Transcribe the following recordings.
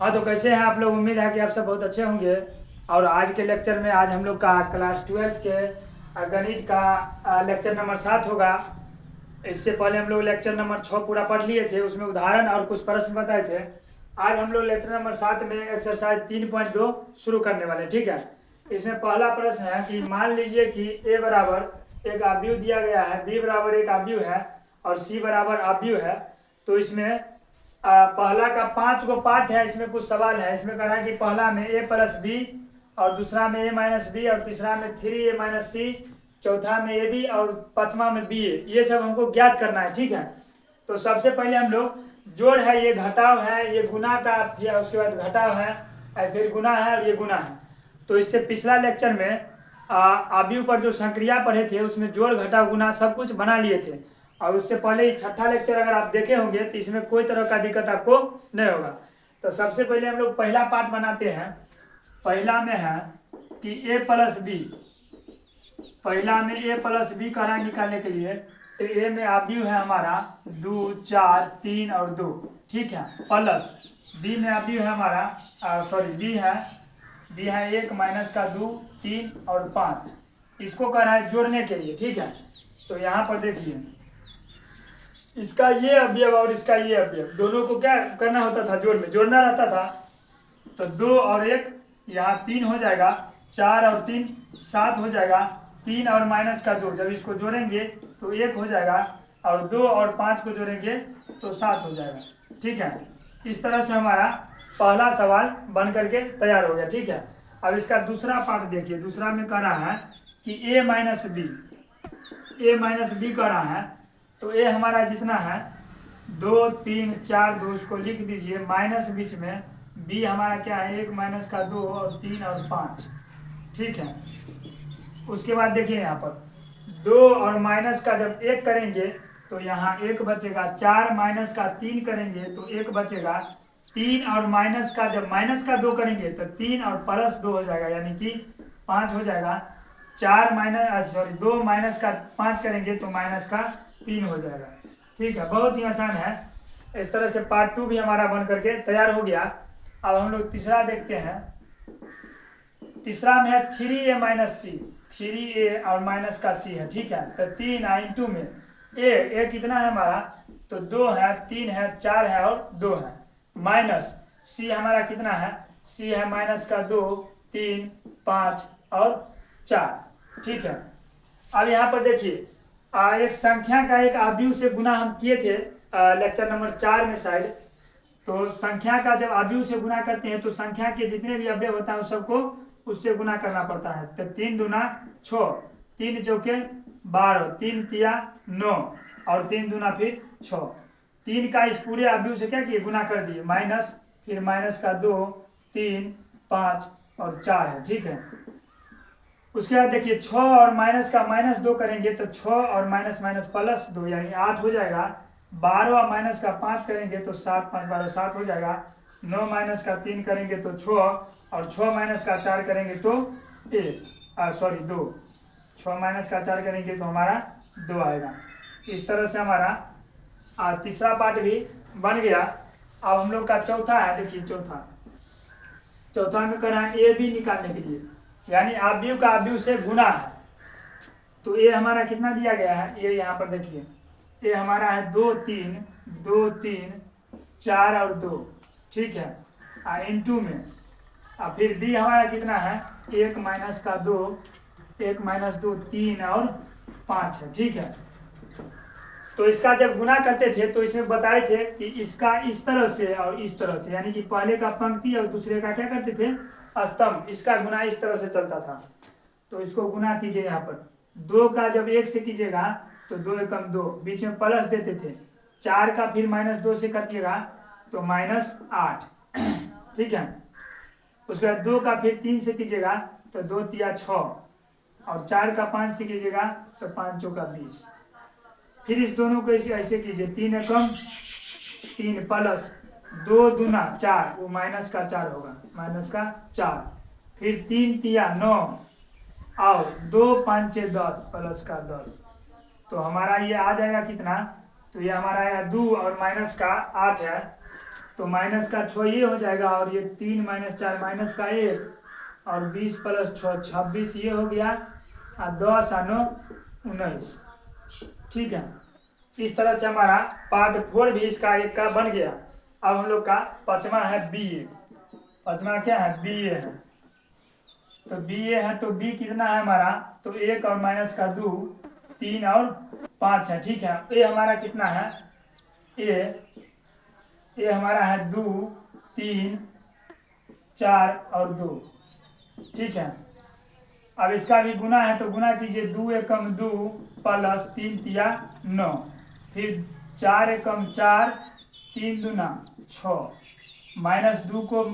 हाँ, तो कैसे हैं आप लोग। उम्मीद है कि आप सब बहुत अच्छे होंगे। और आज के लेक्चर में आज हम लोग का क्लास 12 के गणित का लेक्चर नंबर 7 होगा। इससे पहले हम लोग लेक्चर नंबर 6 पूरा पढ़ लिए थे, उसमें उदाहरण और कुछ प्रश्न बताए थे। आज हम लोग लेक्चर नंबर 7 में एक्सरसाइज 3.2 शुरू करने वाले हैं। ठीक है, इसमें पहला प्रश्न है कि मान लीजिए कि ए बराबर एक आव्यूह दिया गया है, बी बराबर एक आव्यूह है और सी बराबर आव्यूह है। तो इसमें पहला का 5 गो पार्ट है। इसमें कुछ सवाल है। इसमें कह रहा है कि पहला में ए प्लस बी और दूसरा में ए माइनस बी और तीसरा में 3a माइनस सी, चौथा में ए बी और पांचवा में बी ए। ये सब हमको ज्ञात करना है। ठीक है, तो सबसे पहले हम लोग जोड़ है, ये घटाव है, ये गुना का, फिर उसके बाद घटाव है, फिर गुना है और ये गुना है। तो इससे पिछला लेक्चर में आव्यूह पर जो संक्रिया पढ़े थे उसमें जोड़ घटाव गुना सब कुछ बना लिए थे। और उससे पहले ही छठा लेक्चर अगर आप देखे होंगे तो इसमें कोई तरह का दिक्कत आपको नहीं होगा। तो सबसे पहले हम लोग पहला पार्ट बनाते हैं। पहला में है कि ए प्लस बी, पहला में ए प्लस बी का रंग निकालने के लिए तो ए में आव्यूह है हमारा 2, 4, 3 और 2। ठीक है, प्लस बी में आव्यूह है हमारा बी है 1 माइनस का 2, 3 और 5। इसको कर रहा है जोड़ने के लिए। ठीक है, तो यहाँ पर देखिए इसका ये अवयव और इसका ये अवयव दोनों को क्या करना होता था, जोड़ना रहता था। तो 2 और 1 यहाँ 3 हो जाएगा, 4 और 3 7 हो जाएगा, 3 और माइनस का 2 जब इसको जोड़ेंगे तो 1 हो जाएगा और 2 और 5 को जोड़ेंगे तो 7 हो जाएगा। ठीक है, इस तरह से हमारा पहला सवाल बन करके तैयार हो गया। ठीक है, अब इसका दूसरा पार्ट देखिए। दूसरा में कह रहा है कि ए माइनस बी कह रहा है। तो ए हमारा जितना है 2, 3, 4, 2 उसको लिख दीजिए, माइनस बीच में बी हमारा क्या है 1 माइनस का 2 और 3 और 5। ठीक है, उसके बाद देखिए यहाँ पर 2 और माइनस का जब 1 करेंगे तो यहाँ 1 बचेगा, 4 माइनस का 3 करेंगे तो 1 बचेगा, 3 और माइनस का जब माइनस का 2 करेंगे तो 3 और प्लस 2 हो जाएगा यानी कि 5 हो जाएगा। 2 माइनस का 5 करेंगे तो माइनस का 3 हो जाएगा। ठीक है, बहुत ही आसान है। इस तरह से पार्ट 2 भी हमारा बन करके तैयार हो गया। अब हम लोग तीसरा देखते हैं। तीसरा में है 3a माइनस सी, 3a और माइनस का c है। ठीक है, तो 3 इंटू में ए कितना है हमारा, तो 2 है, 3 है, 4 है और 2 है, माइनस c हमारा कितना है, c है माइनस का 2, 3, 5 और 4। ठीक है, अब यहाँ पर देखिए एक संख्या का एक आव्यूह से गुना हम किए थे लेक्चर नंबर 4 में शायद। तो संख्या का जब आव्यूह से गुना करते हैं तो संख्या के जितने भी अवयव होता है उस सबको उससे गुना करना पड़ता है। तो 3 दूना 6, 3 चौके 12, 3 तिया 9 और 3 दूना फिर 6। 3 का इस पूरे आव्यूह से क्या किए, गुना कर दिए, माइनस फिर माइनस का 2, 3, 5 और 4 है। ठीक है, उसके बाद देखिए 6 और माइनस का माइनस 2 करेंगे तो 6 और माइनस माइनस प्लस 2 यानी 8 हो जाएगा। 12 और माइनस का 5 करेंगे तो 7, 5, 12, 7 हो जाएगा। 9 माइनस का 3 करेंगे तो 6 और 6 माइनस का 4 करेंगे तो 2। 6 माइनस का 4 करेंगे तो हमारा 2 आएगा। इस तरह से हमारा तीसरा पार्ट भी बन गया। अब हम लोग का चौथा है। देखिए चौथा में कर रहा है ए बी निकालने के लिए, यानी आव्यूह का आव्यूह से गुना है। तो ए हमारा कितना दिया गया है, ये यहाँ पर देखिए ए हमारा है 2, 3, 2, 3, 4 और 2। ठीक है, इंटू में फिर बी हमारा कितना है 1 माइनस का 2, 1 माइनस 2, 3 और 5 है। ठीक है, तो इसका जब गुना करते थे तो इसमें बताए थे कि इसका इस तरह से और इस तरह से, यानी कि पहले का पंक्ति और दूसरे का क्या करते थे स्तंभ, इसका गुना इस तरह से चलता था। तो इसको गुना कीजिए। यहाँ पर 2 का जब 1 से कीजिएगा तो 2 एकम 2, बीच में प्लस देते थे। 4 का फिर माइनस 2 से कटिएगा तो माइनस 8। ठीक है, उसके बाद 2 का फिर 3 से कीजिएगा तो 2 तिया 6 और 4 का 5 से कीजिएगा तो 5 चौका 20। फिर इस दोनों को ऐसे कीजिए, 3 एकम 3 प्लस 2 दूना 4, वो माइनस का 4 होगा, माइनस का 4। फिर 3 तिया 9 और 2 5 6 10 प्लस का 10। तो हमारा ये आ जाएगा कितना, तो ये हमारा आएगा 2 और माइनस का 8 है तो माइनस का 6 ये हो जाएगा, और ये 3 माइनस 4 माइनस का 1 और 20 प्लस 6 26 ये हो गया, और 10 और 9 19। ठीक है, इस तरह से हमारा पार्ट 4 भी इसका एक का बन गया। अब हम लोग का पांचवा है बी ए। पांचवा क्या है? बी ए है। तो बी ए है तो बी कितना है हमारा? तो 1 और माइनस का 2 3 और 5 है। ठीक है, ए हमारा कितना है? ए हमारा है 2 3 4 और 2। ठीक है, अब इसका भी गुना है तो गुना कीजिए, 2 एकम 2 प्लस 3 तिया 9, फिर 4 एकम 4 3 दूना 6, माइनस 2 को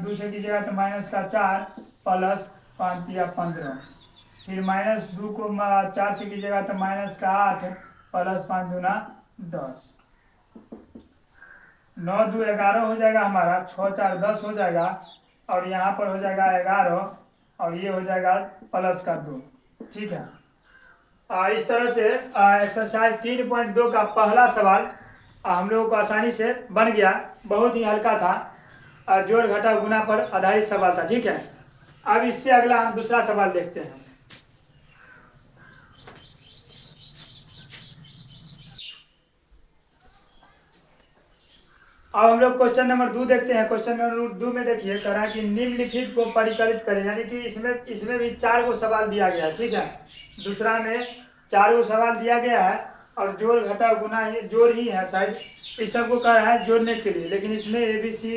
2 से कीजिएगा तो माइनस का 4 प्लस 5 तिया 15, फिर माइनस 2 को 4 से कीजिएगा तो माइनस का 8 प्लस 5 दूना 10, 9 2 11 हो जाएगा हमारा, 6 4 10 हो जाएगा, और यहाँ पर हो जाएगा 11, और ये हो जाएगा प्लस का 2। ठीक है, इस तरह से एक्सरसाइज 3.2 का पहला सवाल हम लोगों को आसानी से बन गया। बहुत ही हल्का था, जोड़ घटा गुना पर आधारित सवाल था। ठीक है, अब इससे अगला हम दूसरा सवाल देखते हैं। अब हम लोग क्वेश्चन नंबर 2 देखते हैं। क्वेश्चन नंबर 2 में देखिए, कह रहा है कि निम्नलिखित को परिकलित करें, यानी कि इसमें भी 4 गो सवाल दिया गया है। ठीक है, दूसरा में 4 गो सवाल दिया गया है, और जोड़ घटा गुना जोड़ ही है शायद, इस सब को कह रहा है जोड़ने के लिए, लेकिन इसमें ABC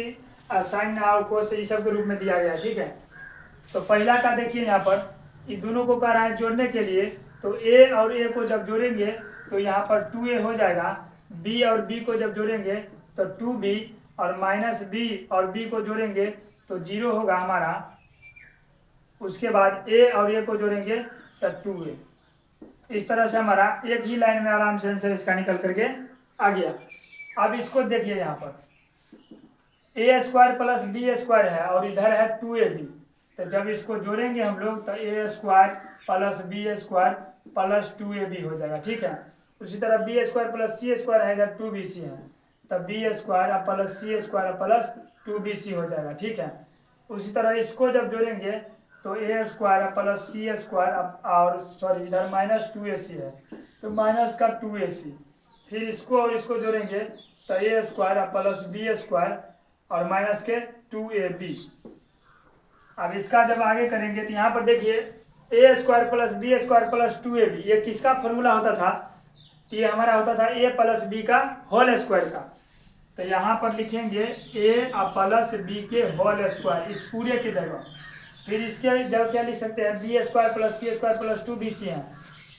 साइन और कोस इस सब के रूप में दिया गया है। ठीक है, तो पहला का देखिए यहाँ पर, ये दोनों को कह रहा है जोड़ने के लिए, तो A और A को जब जोड़ेंगे तो यहाँ पर 2A हो जाएगा, B और B को जब जोड़ेंगे तो 2B, और माइनस B और B को जोड़ेंगे तो 0 होगा हमारा। उसके बाद A और A को जोड़ेंगे तो 2A। इस तरह से हमारा एक ही लाइन में आराम से आंसर इसका निकल करके आ गया। अब इसको देखिए, यहाँ पर A² प्लस B² है, और इधर है 2AB, तो जब इसको जोड़ेंगे हम लोग तो A² plus B² plus 2AB हो जाएगा। ठीक है, उसी तरह B² प्लस C² है, इधर 2BC है, तब B² plus C² plus 2BC हो जाएगा। ठीक है, उसी तरह इसको जब जोड़ेंगे तो A² प्लस C² और सॉरी इधर माइनस 2AC है, तो माइनस का 2AC, फिर इसको और इसको जोड़ेंगे तो A² प्लस B² और माइनस के 2AB। अब इसका जब आगे करेंगे तो यहाँ पर देखिए, A² plus B² plus 2AB, ये किसका फॉर्मूला होता था? ये हमारा होता था A प्लस B का होल स्क्वायर का। तो यहाँ पर लिखेंगे A प्लस B के होल स्क्वायर इस पूरे की जगह, फिर इसके जब क्या लिख सकते हैं, B² plus C² plus 2BC है,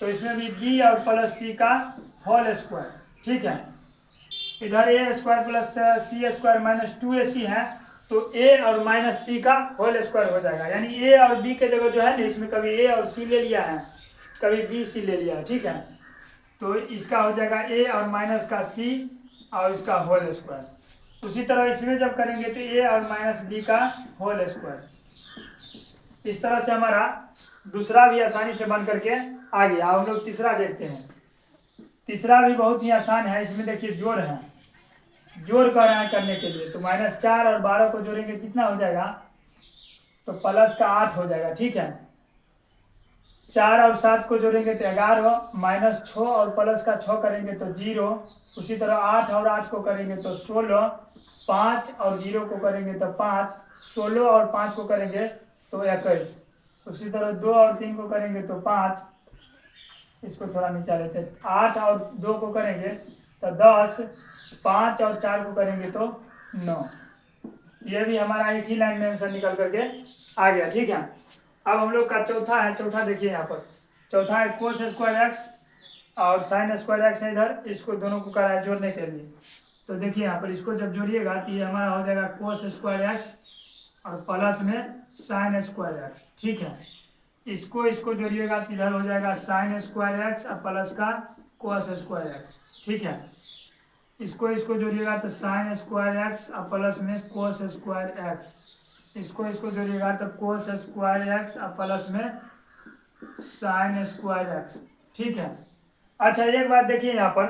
तो इसमें भी B और प्लस C का होल स्क्वायर। ठीक है, इधर A² plus C² minus 2AC है, तो A और माइनस C का होल स्क्वायर हो जाएगा, यानी A और B के जगह जो है ना, इसमें कभी A और C ले लिया है, कभी BC ले लिया है। ठीक है, तो इसका हो जाएगा A और माइनस का C और इसका होल स्क्वायर। उसी तरह इसमें जब करेंगे तो A और माइनस B का होल स्क्वायर। इस तरह से हमारा दूसरा भी आसानी से बन करके आ गया। हम लोग तीसरा देखते हैं। तीसरा भी बहुत ही आसान है, इसमें देखिए जोड़ है, जोड़ कर रहे हैं करने के लिए, तो -4 और 12 को जोड़ेंगे कितना हो जाएगा? तो प्लस का 8 हो जाएगा। ठीक है, 4 और 7 को जोड़ेंगे तो 11, -6 और प्लस का 6 करेंगे तो 0, उसी तरह 8 और 8 को करेंगे तो 16, 5 और 0 को करेंगे तो 5, 16 और 5 को करेंगे तो 21, उसी तरह 2 और 3 को करेंगे तो 5, इसको थोड़ा नीचा लेते हैं, 8 और 2 को करेंगे तो 10, 5 और 4 को करेंगे तो 9। ये भी हमारा एक ही लाइन में आंसर निकल करके आ गया। ठीक है, अब हम लोग का चौथा है। चौथा देखिए यहाँ पर, चौथा है कोस स्क्वायर एक्स और साइन स्क्वायर एक्स है इधर, इसको दोनों को करा है जोड़ने के लिए। तो देखिए यहाँ पर इसको जब जोड़िएगा तो ये हमारा हो जाएगा कोस स्क्वायर एक्स और प्लस में साइन स्क्वायर एक्स। ठीक है, इसको जोड़िएगा तो इधर हो जाएगा साइन स्क्वायर एक्स और प्लस का कोस स्क्वायर एक्स। ठीक है, इसको जोड़िएगा तो साइन स्क्वायर एक्स और प्लस में कोस स्क्वायर एक्स, इसको जोड़िएगा तो कोस स्क्वायर एक्स और प्लस में साइन स्क्वायर एक्स। ठीक है, अच्छा एक बात देखिए यहाँ पर,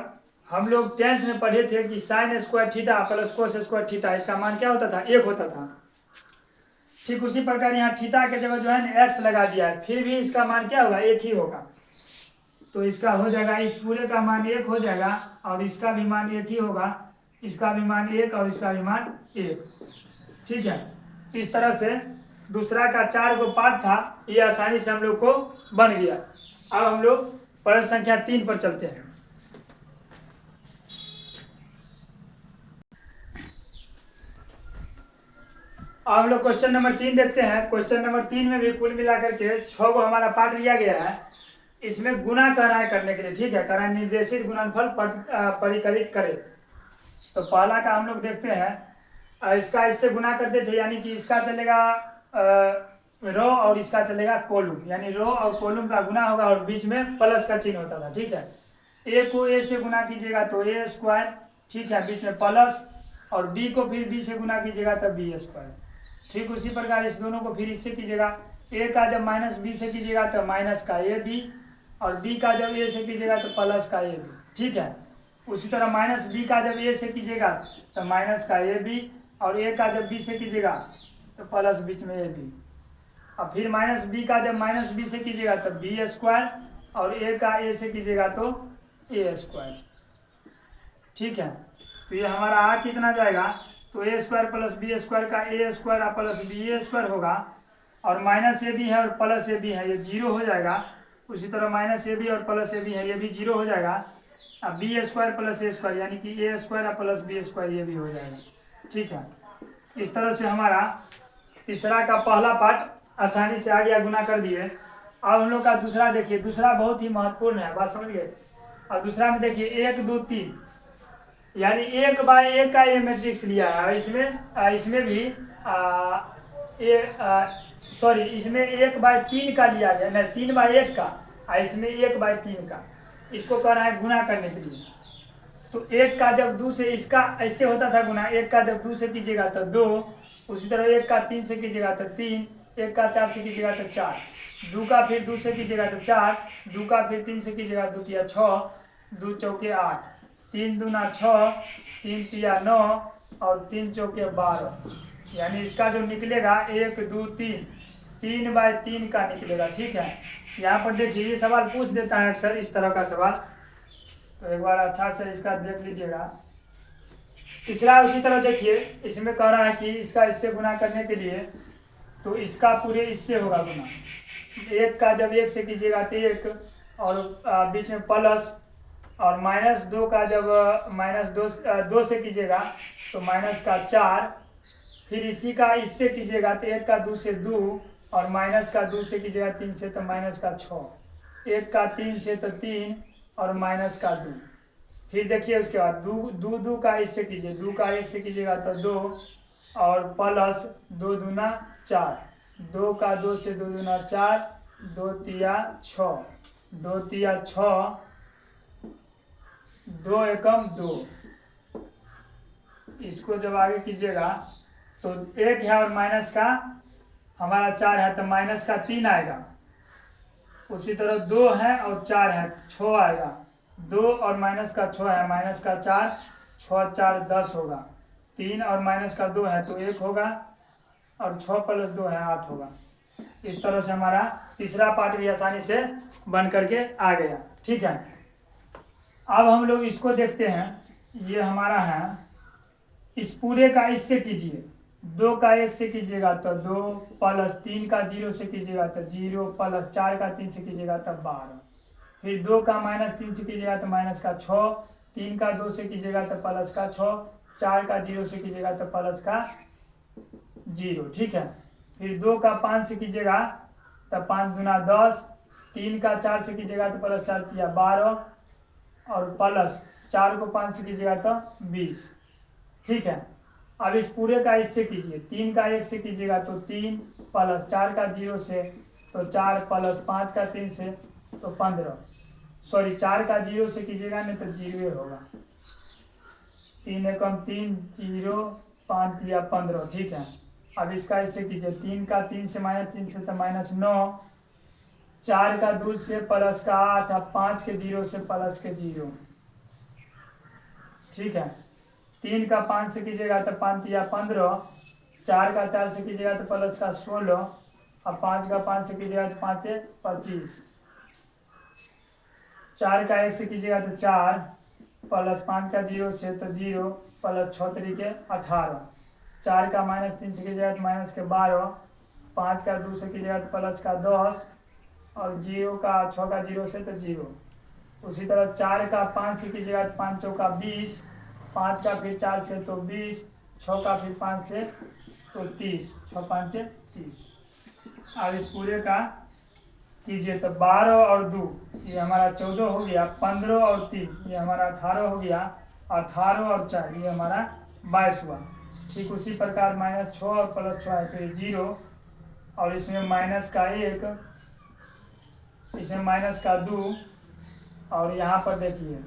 हम लोग 10th में पढ़े थे कि sine square theta plus cos square theta, इसका मान क्या होता था? 1 होता था। ठीक उसी प्रकार यहाँ थीटा के जगह जो है ना x लगा दिया है, फिर भी इसका मान क्या होगा? 1 ही होगा। तो इसका हो जाएगा, इस पूरे का मान 1 हो जाएगा और इसका भी मान 1 ही होगा, इसका भी मान 1 और इसका भी मान 1। ठीक है, इस तरह से दूसरा का 4 को पार्ट था, ये आसानी से हम लोग को बन गया। अब हम लोग प्रश्न संख्या 3 पर चलते हैं। अब हम लोग क्वेश्चन नंबर 3 देखते हैं। क्वेश्चन नंबर 3 में भी कुल मिलाकर के 6 को हमारा पार्ट दिया गया है। इसमें गुना करना है करने के लिए, ठीक है, करना निर्देशित गुणनफल परिकलित करे। तो पहला का हम लोग देखते हैं, इसका इससे गुना करते थे, यानी कि इसका चलेगा रो और इसका चलेगा कॉलम, यानी रो और कॉलम का गुना होगा और बीच में प्लस का चिन्ह होता था। ठीक है, ए को ए से गुना कीजिएगा तो ए स्क्वायर, ठीक है, बीच में प्लस, और बी को फिर बी से गुना कीजिएगा तो बी स्क्वायर। ठीक उसी प्रकार इस दोनों को फिर इससे कीजिएगा, ए का जब माइनस बी से कीजिएगा तो माइनस का ए बी, और बी का जब ए से कीजिएगा तो प्लस का ए बी। ठीक है, उसी तरह माइनस बी का जब ए से कीजिएगा तो माइनस का ए बी, और ए का जब बी से कीजिएगा तो प्लस बीच में ए बी, और फिर माइनस बी का जब माइनस बी से कीजिएगा तो बी स्क्वायर, और ए का ए से कीजिएगा तो ए स्क्वायर। ठीक है, तो ये हमारा आ कितना जाएगा? तो ए स्क्वायर प्लस बी स्क्वायर का ए स्क्वायर प्लस बी स्क्वायर होगा, और माइनस ए बी है और प्लस ए बी है, ये 0 हो जाएगा। उसी तरह माइनस ए बी और प्लस ए बी है, ये भी 0 हो जाएगा। अब बी स्क्वायर प्लस ए स्क्वायर, यानी कि ए स्क्वायर प्लस बी स्क्वायर, ये भी हो जाएगा। ठीक है, इस तरह से हमारा तीसरा का पहला पार्ट आसानी से आ गया, गुना कर दिए। अब हम लोग का दूसरा देखिए, दूसरा बहुत ही महत्वपूर्ण है, बात समझ गए। और दूसरा में देखिए 1 2 3, यानी 1 बाय 1 का ये मैट्रिक्स लिया है। इसमें भी इसमें 1 बाय 3 का लिया गया, नहीं 3 बाय 1 का, और इसमें 1 बाय 3 का। इसको कर रहा है गुना करने के लिए। तो 1 का जब 2 से, इसका ऐसे होता था गुना, 1 का जब 2 से कीजिएगा तो 2, उसी तरह 1 का 3 से कीजिएगा तो 3, 1 का 4 से कीजिएगा तो 4, 2 का फिर 2 से कीजिएगा तो 4, 2 का फिर 3 से कीजिएगा 2 तिया 6, 2 चौके 8, 3 दूना 6, 3 तिया 9, और 3 चौके 12, यानी इसका जो निकलेगा 1 2 3, 3 बाय 3 का निकलेगा। ठीक है, यहाँ पर देखिए ये सवाल पूछ देता है अक्सर इस तरह का सवाल, तो एक बार अच्छा से इसका देख लीजिएगा। तीसरा उसी तरह देखिए, इसमें कह रहा है कि इसका इससे गुना करने के लिए, तो इसका पूरे इससे होगा गुना। 1 का जब 1 से कीजिएगा तो 1, और बीच में प्लस, और माइनस 2 का जब माइनस 2 से कीजिएगा तो माइनस का 4, फिर इसी का इससे कीजिएगा तो 1 का 2 से 2, और माइनस का 2 से कीजिएगा 3 से तो माइनस का 6, 1 का 3 से तो 3, और माइनस का 2। फिर देखिए उसके बाद 2 का इससे कीजिए, 2 का 1 से कीजिएगा तो 2, और प्लस 2 दूना 4, 2 का 2 से 2 दूना 4, 2 तिया 6, 2 तिया 6, 2 एकम 2। इसको जब आगे कीजिएगा तो 1 है और माइनस का हमारा 4 है, तो माइनस का 3 आएगा। उसी तरह 2 है और 4 है, 6 आएगा। 2 और माइनस का 6 है, माइनस का 4, 6 4 10 होगा। 3 और माइनस का 2 है तो 1 होगा, और 6 प्लस 2 है 8 होगा। इस तरह से हमारा तीसरा पार्ट भी आसानी से बन करके आ गया। ठीक है, अब हम लोग इसको देखते हैं। ये हमारा है, इस पूरे का इससे कीजिए, 2 का 1 से कीजिएगा तो 2, प्लस 3 का 0 से कीजिएगा तो 0, प्लस 4 का 3 से कीजिएगा तो 12, फिर 2 का माइनस 3 से कीजिएगा तो माइनस का 6, 3 का 2 से कीजिएगा तो प्लस का 6, 4 का 0 से कीजिएगा तो प्लस का 0। ठीक है, फिर 2 का 5 से कीजिएगा तो 5 दूना 10, 3 का 4 से कीजिएगा तो प्लस 4 तिया 12, और प्लस 4 को 5 से कीजिएगा तो 20। ठीक है, अब इस पूरे का इससे कीजिए, 3 का 1 से कीजिएगा तो 3, प्लस 4 का 0 से तो 4, प्लस 5 का 3 से तो 15, सॉरी 4 का 0 से कीजिएगा नहीं तो 0 होगा। 3 एकम 3, 0, 5 दिया 15। ठीक है, अब इसका इससे कीजिए, 3 का 3 से माइनस 3 से तो माइनस 9, 4 का 2 से प्लस का 8, अब 5 के 0 से प्लस के 0, ठीक है। 3 का 5 से कीजिएगा तो 5 या 15, 4 का 4 से कीजिएगा तो प्लस का 16, और 5 का 5 से कीजिएगा तो 5 से 25, 4 का 1 से कीजिएगा तो 4, प्लस 5 का 0 से तो 0, प्लस 6 तरीके 18, 4 का -3 से कीजिएगा तो माइनस के 12, 5 का 2 से कीजिएगा तो प्लस का 10, और 0 का 6 का 0 से तो 0। उसी तरह 4 का 5 से कीजिएगा तो 5 चौका 20, 5 का फिर 4 से तो 20, 6 का फिर 5 से तो 30, 6 5 से 30। अब इस पूरे का कीजिए तो 12 और 2 ये हमारा 14 हो गया, 15 और 3 ये हमारा 18 हो गया, 18 और 4 ये हमारा 22 हुआ। ठीक उसी प्रकार -6 और +6 है तो ये 0, और इसमें माइनस का 1, इसमें माइनस का 2, और यहाँ पर देखिए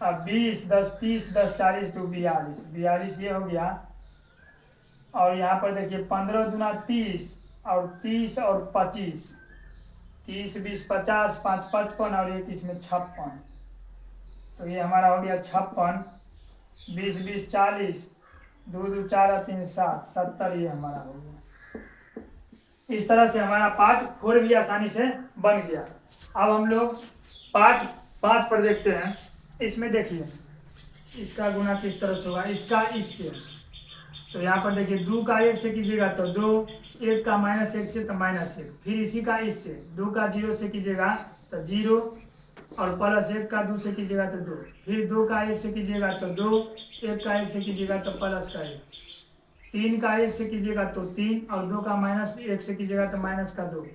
अब 20 10 30 10 40 2 42, 42 ये हो गया। और यहाँ पर देखिए 15 दूना 30, और 30 और 25, 30 20 50, 5 55, और 1 इसमें 56, तो ये हमारा हो गया 56, 20 20 40, 2 2 4 और 3 7, 70 ये हमारा हो गया। इस तरह से हमारा पार्ट 4 भी आसानी से बन गया। अब हम लोग पार्ट 5 पर देखते हैं। इसमें देखिए इसका गुना किस तरह से होगा, इसका इससे, तो यहाँ पर देखिए 2 का 1 से कीजिएगा तो 2, 1 का -1 से तो -1, फिर इसी का इससे 2 का 0 से कीजिएगा तो 0, और +1 का 2 से कीजिएगा तो 2, फिर 2 का 1 से कीजिएगा तो 2, 1 का 1 से कीजिएगा तो प्लस का 1, 3 का 1 से कीजिएगा तो 3, और 2 का -1 से कीजिएगा तो माइनस का 2,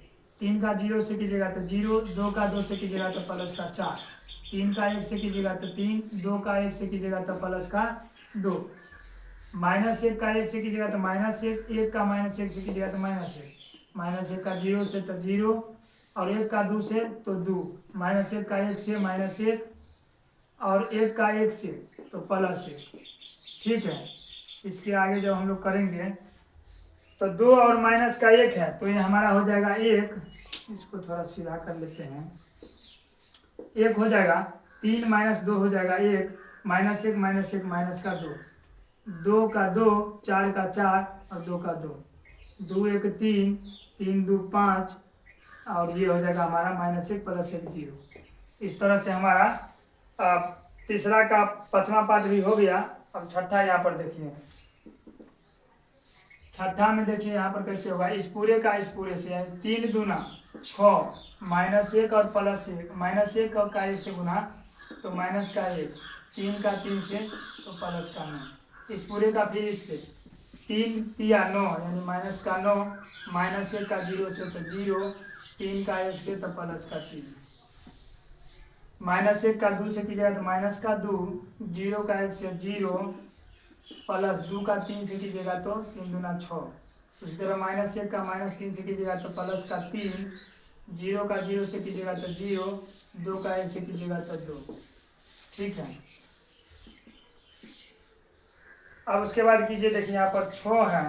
3 का 0 से कीजिएगा तो 0, 2 का 2 से कीजिएगा तो प्लस का 4, 3 का 1 से कीजिएगा तो 3, 2 का 1 से कीजिएगा तो प्लस का 2, -1 का 1 से कीजिएगा तो -1, 1 का -1 से कीजिएगा तो -1, -1 का 0 से तो 0, और 1 का 2 से तो 2, -1 का 1 से -1, और 1 का 1 से तो +1। ठीक है, इसके आगे जब हम लोग करेंगे तो 2 और माइनस का 1 है तो ये हमारा हो जाएगा 1, इसको थोड़ा सीधा कर लेते हैं, 1 हो जाएगा, 3 - 2 हो जाएगा 1, -1 -1 माइनस का 2, 2 का 2, 4 का 4, और 2 का 2, 2 1 3, 3 2 5, और ये हो जाएगा हमारा -1 +1 0। इस तरह से हमारा तीसरा का 5वां पार्ट भी हो गया। अब छठा यहाँ पर देखिए, छठा में देखिए यहाँ पर कैसे होगा, इस पूरे का इस पूरे से 3 दूना 6, -1 और +1, -1 और का 1 से गुना तो माइनस का 1, 3 का 3 से तो प्लस का 9, इस पूरे का फिर इससे 3 तिया 9 यानी माइनस का 9, -1 का 0 से तो 0, 3 का 1 से तो प्लस का 3, -1 का 2 से कीजिएगा तो माइनस का 2, 0 का 1 से 0, प्लस 2 का 3 से कीजिएगा तो 3 दूना 6, उसी तरह -1 का -3 से कीजिएगा तो प्लस का 3, 0 का 0 से कीजिएगा तो 0, 2 का 1 से कीजिएगा तो 2। ठीक है, अब उसके बाद कीजिए, देखिए यहाँ पर 6 है,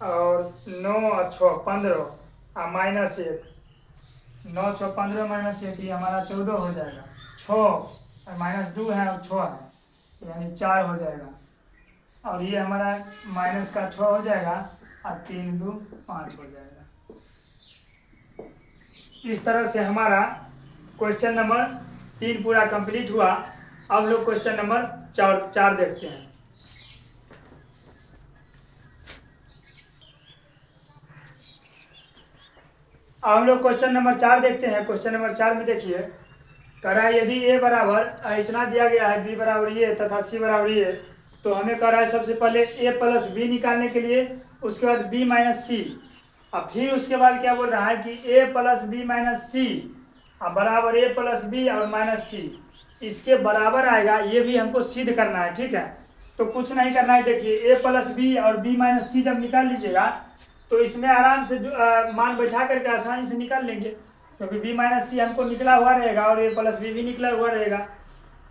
और 9 और 6 15, और -1, 9 6 15 -1 ये हमारा 14 हो जाएगा, 6 और -2 है और 6 है यानी 4 हो जाएगा, और ये हमारा माइनस का 6 हो जाएगा, और 3 2 5 हो जाएगा। इस तरह से हमारा क्वेश्चन नंबर 3 पूरा कंप्लीट हुआ। अब लोग क्वेश्चन नंबर 4 देखते हैं। अब हम लोग क्वेश्चन नंबर 4 देखते हैं। क्वेश्चन नंबर 4 में देखिए, कह रहा है यदि a बराबर इतना दिया गया है, b बराबर ये तथा c बराबर ये, तो हमें कह रहा है सबसे पहले a + b निकालने के लिए, उसके बाद b - c, और फिर उसके बाद क्या बोल रहा है कि a + b - c बराबर a + b और -c, इसके बराबर आएगा, ये भी हमको सिद्ध करना है। ठीक है, तो कुछ नहीं करना है, देखिए a + b और b - c जब निकाल लीजिएगा तो इसमें आराम से मान बैठा करके आसानी से निकाल लेंगे, क्योंकि b - c हमको निकला हुआ रहेगा और a + b भी निकला हुआ रहेगा।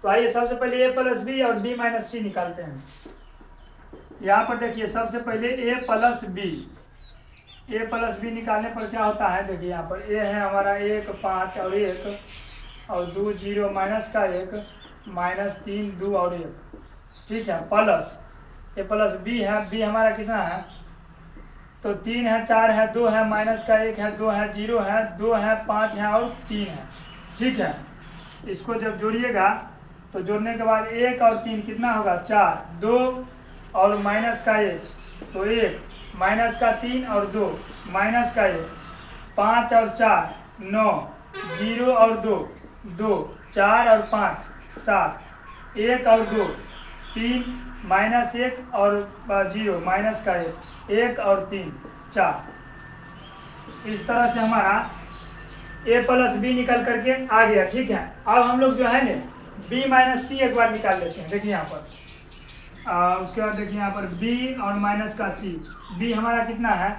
तो आइए सबसे पहले a + b और b - c निकालते हैं। यहाँ पर देखिए सबसे पहले a + b निकालने पर क्या होता है, देखिए यहाँ पर a है हमारा 1 5 और 1 और 2 0 -1 -3 2 और 1, ठीक है, प्लस ए प्लस बी है, बी हमारा कितना है, तो 3 है, 4 है, 2 है, माइनस का 1 है, 2 है, 0 है, 2 है, 5 है और 3 है, ठीक है। इसको जब जोड़िएगा तो जोड़ने के बाद 1 और 3 कितना होगा, 4, 2 और माइनस का 1 तो 1, माइनस का 3 और 2 माइनस का 1, 5 और 4 9, 0 और 2 2, 4 और 5 7, 1 और 2 3, -1 और 0 माइनस का 1 और 3 4। इस तरह से हमारा a प्लस बी निकल करके आ गया, ठीक है। अब हम लोग जो है ना b माइनस सी एक बार निकाल लेते हैं, देखिए यहाँ पर उसके बाद देखिए यहाँ पर b और माइनस का c, b हमारा कितना है,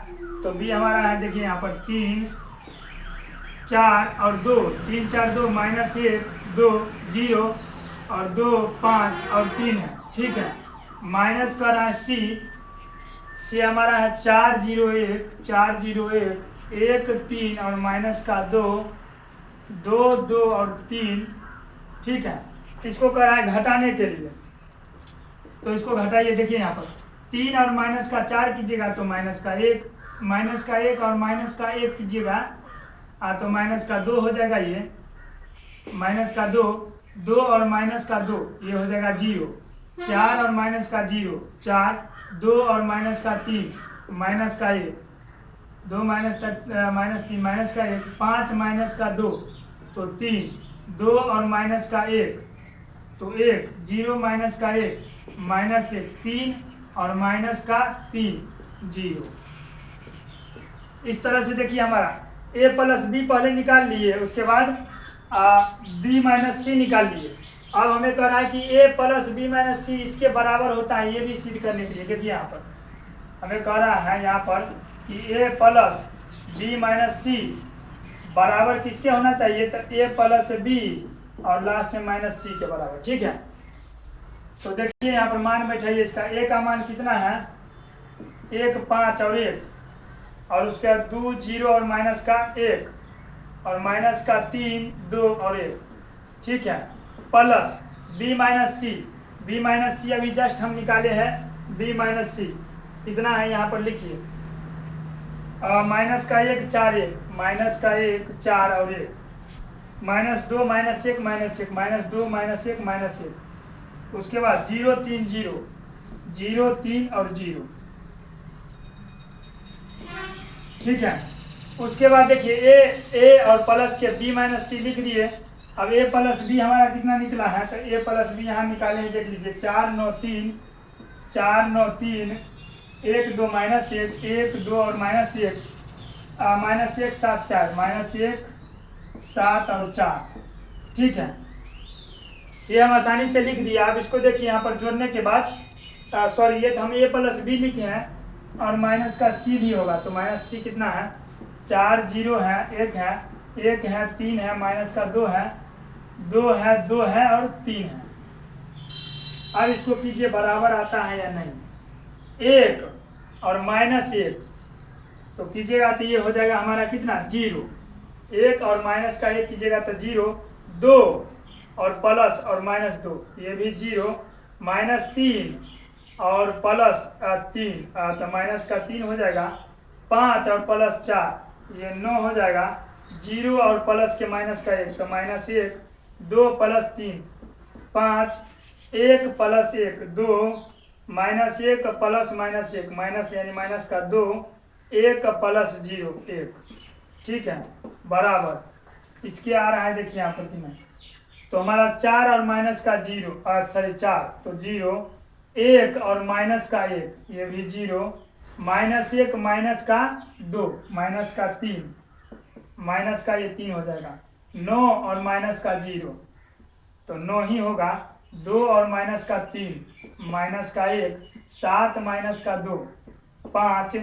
तो b हमारा है देखिए यहाँ पर 3 4 और 2, 3 4 2 -1 2 0 और 2 5 और 3 है, ठीक है। माइनस का रहा है सी हमारा है 4 0 1 4 0 1 1 3 और माइनस का 2 2 2 और 3, ठीक है। इसको कर रहा है घटाने के लिए, तो इसको घटाइए, देखिए यहाँ पर 3 और माइनस का 4 कीजिएगा तो माइनस का 1, माइनस का 1 और माइनस का 1 कीजिएगा तो माइनस का 2 हो जाएगा, ये माइनस का 2 2 और माइनस का 2 ये हो जाएगा 0, 4 और माइनस का 0 4, 2 और माइनस का 3 माइनस का 1 2 -3 माइनस का 1 5 माइनस का 2 तो 3 2 और माइनस का 1 तो 1 0 माइनस का 1 -1 3 और माइनस का 3 0। इस तरह से देखिए हमारा a प्लस बी पहले निकाल लिए, उसके बाद b माइनस सी निकाल लिए। अब हमें कह रहा है कि a प्लस बी माइनस सी इसके बराबर होता है, ये भी सिद्ध करने के लिए देखिए यहाँ पर हमें कह रहा है यहाँ पर कि a प्लस बी माइनस सी बराबर किसके होना चाहिए, तो a प्लस बी और लास्ट में माइनस सी के बराबर, ठीक है। तो देखिए यहाँ पर मान बैठाइए, इसका a का मान कितना है 1 5 और 1 और उसके बाद 2 0 और माइनस का 1 और माइनस का 3 2 और 1, ठीक है, प्लस b माइनस सी अभी जस्ट हम निकाले हैं, b माइनस सी कितना है यहाँ पर लिखिए, माइनस का 1 4 1 माइनस का 1 4 और 1 -2 -1 -2 -1 उसके बाद 0 3 0 0 3 और 0, ठीक है। उसके बाद देखिए a और प्लस के b माइनस सी लिख दिए। अब a प्लस बी हमारा कितना निकला है, तो a प्लस बी यहाँ निकाले, देख लीजिए 4 9 3 4 9 3 1 2 -1 1 2 और -1 -1 7 4 -1 7 और 4, ठीक है। ये हम आसानी से लिख दिया। अब इसको देखिए यहाँ पर जोड़ने के बाद सॉरी ये तो हम a प्लस बी लिखे हैं और माइनस का c भी होगा, तो माइनस c कितना है 4 0 है 1 है 3 है माइनस का 2 है 2 है और 3 है। अब इसको कीजिए बराबर आता है या नहीं, 1 और -1 तो कीजिएगा तो ये हो जाएगा हमारा कितना 0, 1 और माइनस का 1 कीजिएगा तो 0, 2 और प्लस और -2 ये भी 0, -3 और प्लस 3 तो माइनस का 3 हो जाएगा, 5 और प्लस 4 ये 9 हो जाएगा, 0 और प्लस के माइनस का 1 तो -1 2 प्लस 3 5 1 प्लस 1 2 -1 प्लस -1 माइनस यानी माइनस का 2 1 प्लस 0 1, ठीक है, बराबर इसके आ रहा है, देखिए यहाँ पर कितना, तो हमारा 4 और माइनस का 0 सॉरी 4 तो 0 1 और माइनस का 1 ये भी 0 -1 माइनस का 2 माइनस का 3 माइनस का ये 3 हो जाएगा, 9 और माइनस का 0 तो 9 ही होगा, 2 और माइनस का 3 माइनस का 1 7 माइनस का 2 5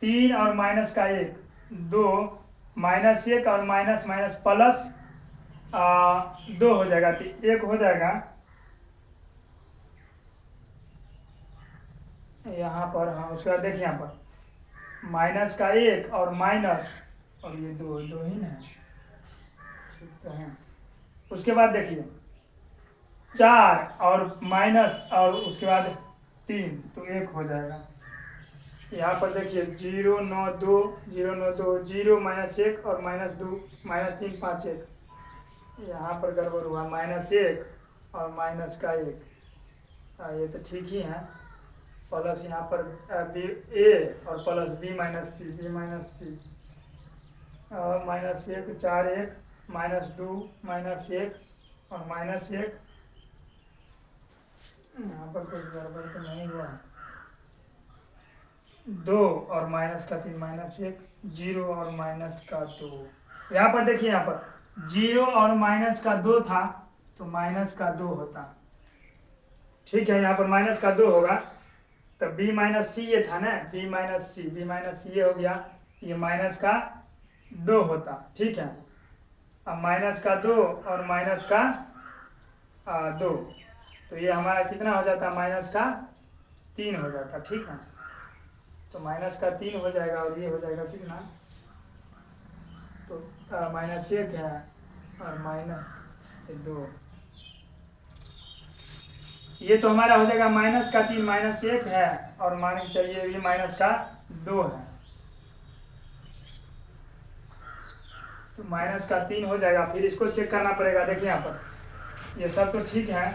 3 और माइनस का 1 2 -1 और माइनस प्लस 2 हो जाएगा, तो 1 हो जाएगा यहाँ पर। हाँ उसके बाद देखिए यहाँ पर माइनस का 1 और माइनस और ये 2 ही ना है, ठीक है। उसके बाद देखिए 4 और माइनस और उसके बाद 3 तो 1 हो जाएगा। यहाँ पर देखिए 0 9 2 0 9 2 0 -1 और -2 -3 5 1, यहाँ पर गड़बड़ हुआ -1 और माइनस का 1, ये तो ठीक ही है। प्लस यहाँ पर बी ए और प्लस बी माइनस सी और -1 4 1 -2 -1 और -1, यहाँ पर कुछ गड़बड़ तो नहीं हुआ। 2 और माइनस का 3 -1 0 और माइनस का 2। यहाँ पर देखिए, यहाँ पर 0 और माइनस का 2 था तो माइनस का 2 होता, ठीक है। यहाँ पर माइनस का 2 होगा तो b माइनस सी ये था ना, b माइनस सी ये हो गया, ये माइनस का 2 होता, ठीक है। अब माइनस का 2 और माइनस का 2 तो ये हमारा कितना हो जाता, माइनस का 3 हो जाता, ठीक है। तो माइनस का 3 हो जाएगा और ये हो जाएगा कितना, तो -1 है और -2, ये तो हमारा हो जाएगा माइनस का 3 -1 है और मान के चलिए ये माइनस का 2 है, तो माइनस का 3 हो जाएगा। फिर इसको चेक करना पड़ेगा। देखिए यहाँ पर ये सब तो ठीक है,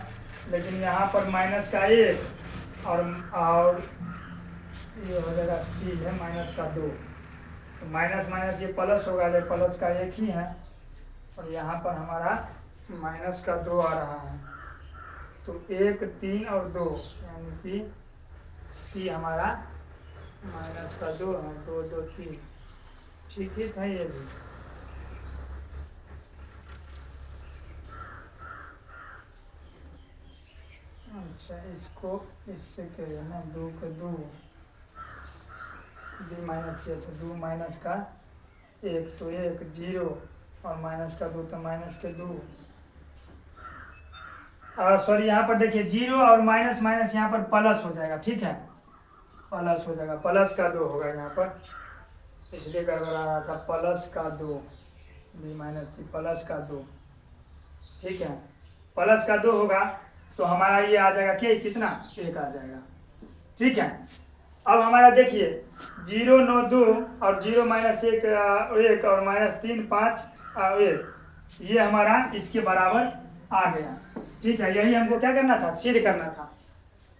लेकिन यहाँ पर माइनस का 1 और ये हो जाएगा सी है माइनस का 2, तो माइनस माइनस ये प्लस होगा, जो प्लस का 1 ही है और यहाँ पर हमारा माइनस का 2 आ रहा है, तो 1 3 और 2 यानी कि सी हमारा माइनस का 2 है, 2 2 3, ठीक ही था ये भी। अच्छा, इसको इससे करिए ना, 2 का 2 b माइनस सी, अच्छा 2 माइनस का 1 तो 1 0 और माइनस का 2 तो माइनस के 2, सॉरी यहाँ पर देखिए 0 और माइनस माइनस यहाँ पर प्लस हो जाएगा, ठीक है, प्लस हो जाएगा, प्लस का 2 होगा यहाँ पर, इसलिए गड़बड़ा रहा था, प्लस का 2 b माइनस सी प्लस का 2, ठीक है, प्लस का 2 होगा तो हमारा ये आ जाएगा क्या, कितना 1 आ जाएगा, ठीक है। अब हमारा देखिए 0 9 2 और 0 -1 1 और -3 5 1, ये हमारा इसके बराबर आ गया, ठीक है। यही हमको क्या करना था, सिद्ध करना था।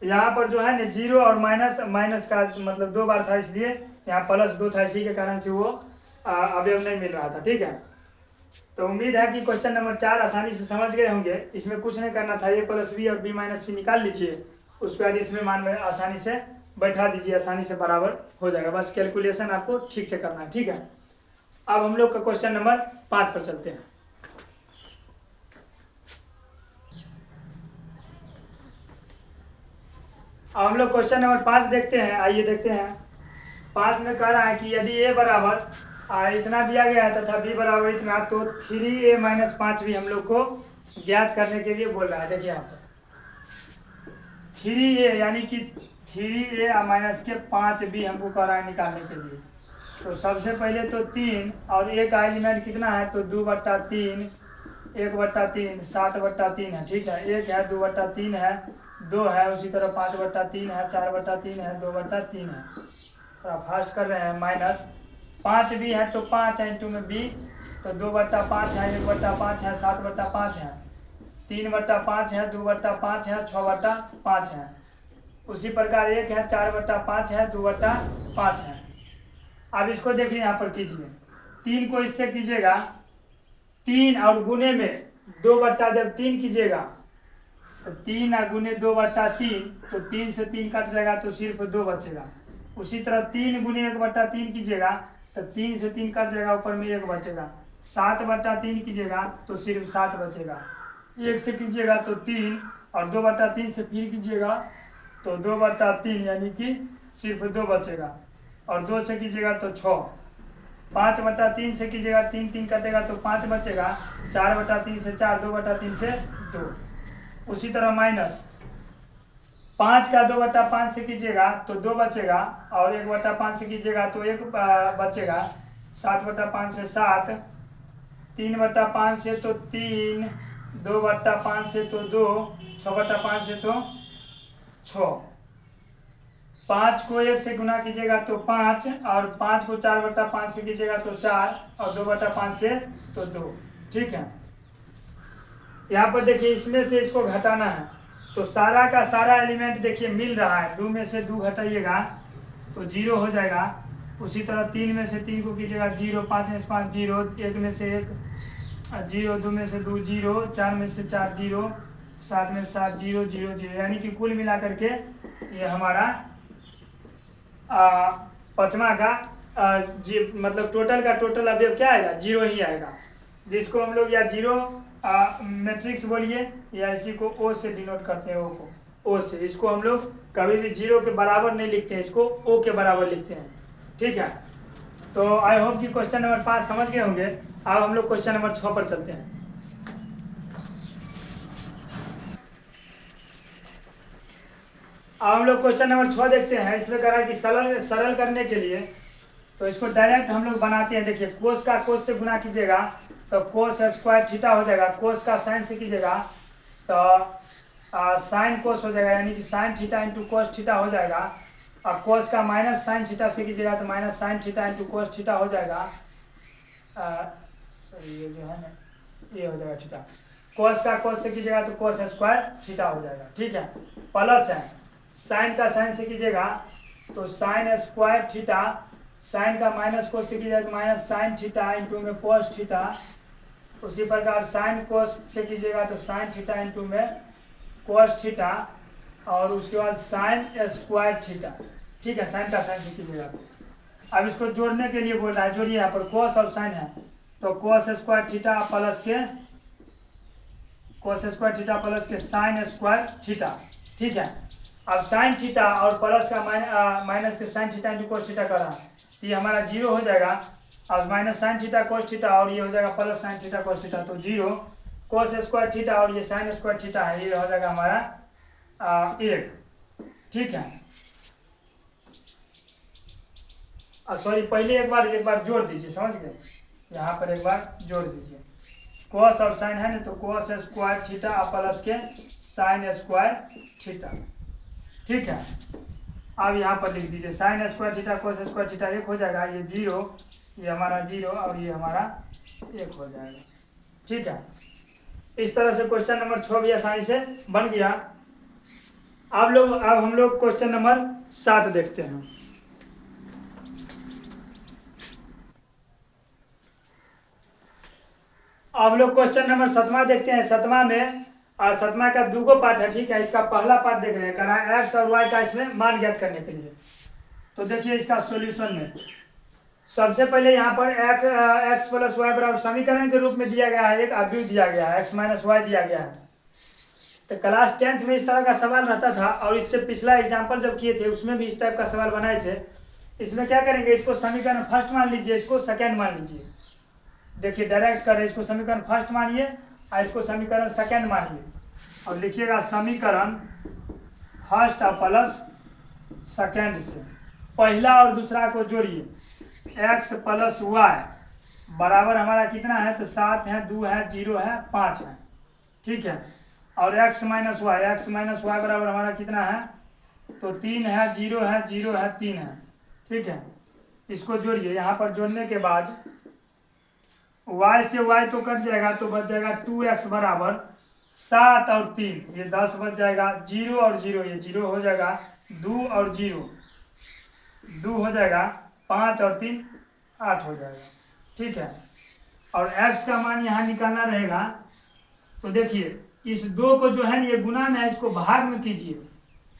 यहाँ पर जो है ना 0 और माइनस का मतलब 2 बार था, इसलिए यहाँ +2 था, इसी के कारण से वो अवयव नहीं मिल रहा था, ठीक है। तो उम्मीद है कि क्वेश्चन नंबर 4 आसानी से समझ गए होंगे। इसमें कुछ नहीं करना था, a + b और b - c निकाल लीजिए, उसके बाद इसमें मान में आसानी से बैठा दीजिए, आसानी से बराबर हो जाएगा। बस कैलकुलेशन आपको ठीक से करना है, ठीक है। अब हम लोग का क्वेश्चन नंबर 5 पर चलते हैं। अब हम लोग क्वेश्चन नंबर 5 देखते हैं, आइए देखते हैं। 5 में कह रहा है कि यदि a बराबर इतना दिया गया है तथा b बराबर इतना, तो 3a - 5 भी हम लोग को ज्ञात करने के लिए बोल रहा है। देखिए यहाँ पर 3a यानी कि 3a माइनस के 5b हमको कर रहा है निकालने के लिए। तो सबसे पहले तो 3 और a का एलिमेंट कितना है, तो 2/3 1/3 7/3 है, ठीक है। 1 है 2/3 है 2 है, उसी तरह 5/3 है 4/3 है 2/3 है। थोड़ा फास्ट कर रहे हैं। माइनस 5 भी है तो 5 है इंटू में b, तो 2/5 है 1/5 है 7/5 है 3/5 है 2/5 है 6/5 है। उसी प्रकार 1 है 4/5 है 2/5 है। अब इसको देखिए यहाँ पर कीजिए, 3 को इससे कीजिएगा 3 और गुने में 2/3 कीजिएगा तो 3 गुने 2/3, तो 3 से 3 कट जाएगा तो सिर्फ 2 बचेगा। उसी तरह 3 गुने 1/3 कीजिएगा तो 3 से 3 कट जाएगा, ऊपर में 1 बचेगा। 7/3 कीजिएगा तो सिर्फ 7 बचेगा। 1 से कीजिएगा तो 3 और 2/3 से फिर कीजिएगा तो 2/3 यानी कि सिर्फ 2 बचेगा। और 2 से कीजिएगा तो 6। 5/3 से कीजिएगा 3 3 कटेगा तो 5 बचेगा। 4/3 से 4, 2/3 से 2। उसी तरह माइनस 5 का 2/5 से कीजिएगा तो 2 बचेगा, और 1/5 से कीजिएगा तो 1 बचेगा। 7/5 से 7, 3/5 से तो 3, 2/5 से तो 2, 6/5 से तो 6। 5 को 1 से गुना कीजिएगा तो 5, और 5 को 4/5 से कीजिएगा तो 4, और 2/5 से तो 2। ठीक है, यहाँ पर देखिए इसमें से इसको घटाना है, तो सारा का सारा एलिमेंट देखिए मिल रहा है। 2 में से 2 घटाइएगा तो 0 हो जाएगा। उसी तरह 3 में से 3 को कीजिएगा 0, 5 में से 5 0, 1 में से 1 0, 2 में से 2 0, 4 में से 4 0, 7 में 7 0 0 0, यानी कि कुल मिला करके ये हमारा पाँचवा का मतलब टोटल का टोटल अवयव क्या आएगा, 0 ही आएगा, जिसको हम लोग या 0 मैट्रिक्स बोलिए, या इसी को ओ से डिनोट करते हैं, ओ को ओ से। इसको हम लोग कभी भी 0 के बराबर नहीं लिखते हैं, इसको ओ के बराबर लिखते हैं। ठीक है, तो आई होप कि क्वेश्चन नंबर 5 समझ गए होंगे। अब हम लोग क्वेश्चन नंबर 6 पर चलते हैं। अब हम लोग क्वेश्चन नंबर 6 देखते हैं। इसमें कह रहा है कि सरल करने के लिए तो इसको डायरेक्ट हम लोग बनाते हैं। देखिए कोस का कोस से गुना कीजिएगा तो कोस स्क्वायर थीटा हो जाएगा, कोस का साइन से कीजिएगा तो साइन कोस हो जाएगा, यानी कि sine theta into cos theta हो जाएगा। और कोस का माइनस साइन थीटा से कीजिएगा तो minus sine theta into cos theta हो जाएगा। ये जो है ना, ये हो जाएगा थीटा। कोस का कोस से कीजिएगा तो कोस स्क्वायर थीटा हो जाएगा। ठीक है, प्लस है साइन का साइन से कीजिएगा तो साइन स्क्वायर थीटा, साइन का माइनस कोस से कीजिएगा तो माइनस साइन थीटा इंटू में कोस थीटा। उसी प्रकार साइन कोस से कीजिएगा तो साइन थीटा इंटू में कोस थीटा, और उसके बाद साइन स्क्वायर थीटा। ठीक है, साइन का साइन से कीजिएगा। अब इसको जोड़ने के लिए बोल रहा है, जोड़िए। यहाँ पर कोस और साइन है तो कोस स्क्वायर थीटा प्लस के कोस स्क्वायर थीटा प्लस के साइन स्क्वायर थीटा। ठीक है, अब साइन थीटा और प्लस का माइनस के sine theta into cos theta कर रहा है, ये हमारा 0 हो जाएगा। अब minus sine theta cos theta और ये हो जाएगा plus sine theta cos theta, तो 0 कोस स्क्वायर थीटा और ये साइन स्क्वायर थीटा है, ये हो जाएगा हमारा 1। ठीक है, सॉरी पहले एक बार जोड़ दीजिए, समझ गए। यहाँ पर एक बार जोड़ दीजिए, कोस और साइन है ना, तो कोस स्क्वायर थीटा प्लस के साइन स्क्वायर थीटा। ठीक है, अब यहाँ पर लिख दीजिए sine square theta cos square theta 1 हो जाएगा, ये 0, ये हमारा 0 और ये हमारा 1 हो जाएगा। ठीक है, इस तरह से क्वेश्चन नंबर 6 भी आसानी से बन गया। अब हम लोग क्वेश्चन नंबर 7 देखते हैं। अब लोग क्वेश्चन नंबर 7वां देखते हैं। 7वां में सतमा का 2 पार्ट है। ठीक है, इसका पहला पार्ट देख रहे हैं, करा एक्स और वाई का इसमें मान ज्ञात करने के लिए। तो देखिए इसका सॉल्यूशन में सबसे पहले यहाँ पर एक्स प्लस वाई बराबर समीकरण के रूप में दिया गया है, एक अवयव दिया गया है, एक्स माइनस वाई दिया गया है। तो क्लास 10th में इस तरह का सवाल रहता था, और इससे पिछला एग्जाम्पल जब किए थे उसमें भी इस टाइप का सवाल बनाए थे। इसमें क्या करेंगे, इसको समीकरण फर्स्ट मान लीजिए, इसको सेकेंड मान लीजिए। देखिए डायरेक्ट करें, इसको समीकरण फर्स्ट मानिए और इसको समीकरण सेकेंड मानिए, और लिखिएगा समीकरण फर्स्ट और प्लस सेकेंड से पहला और दूसरा को जोड़िए। एक्स प्लस वाई बराबर हमारा कितना है, तो 7 है, 2 है, 0 है, 5 है। ठीक है, और एक्स माइनस वाई बराबर हमारा कितना है, तो 3 है, 0 है, 0 है, 3 है। ठीक है, इसको जोड़िए। यहाँ पर जोड़ने के बाद y से y तो कट जाएगा, तो बच जाएगा 2x बराबर 7 और 3, ये 10 बच जाएगा। 0 और 0 ये 0 हो जाएगा, 2 और 0 2 हो जाएगा, 5 और 3 8 हो जाएगा। ठीक है, और x का मान यहाँ निकालना रहेगा। तो देखिए इस 2 को जो है ना, ये गुना में है, इसको भाग में कीजिए।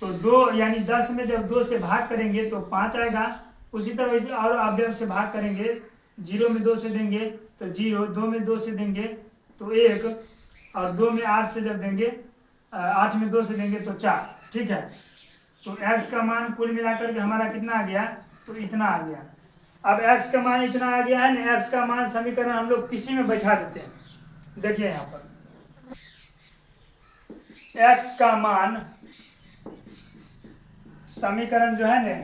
तो 2 यानी 10 में जब 2 से भाग करेंगे तो 5 आएगा। उसी तरह इसे और अवयव से भाग करेंगे, 0 में 2 से देंगे तो 0, 2 में 2 से देंगे तो 1, और 2 में 8 से जब देंगे 8 में 2 से देंगे तो 4। ठीक है, तो x का मान कुल मिलाकर के हमारा कितना आ गया, तो इतना आ गया। अब x का मान इतना आ गया है ना, x का मान समीकरण हम लोग किसी में बैठा देते हैं। देखिए यहाँ पर x का मान समीकरण जो है ना,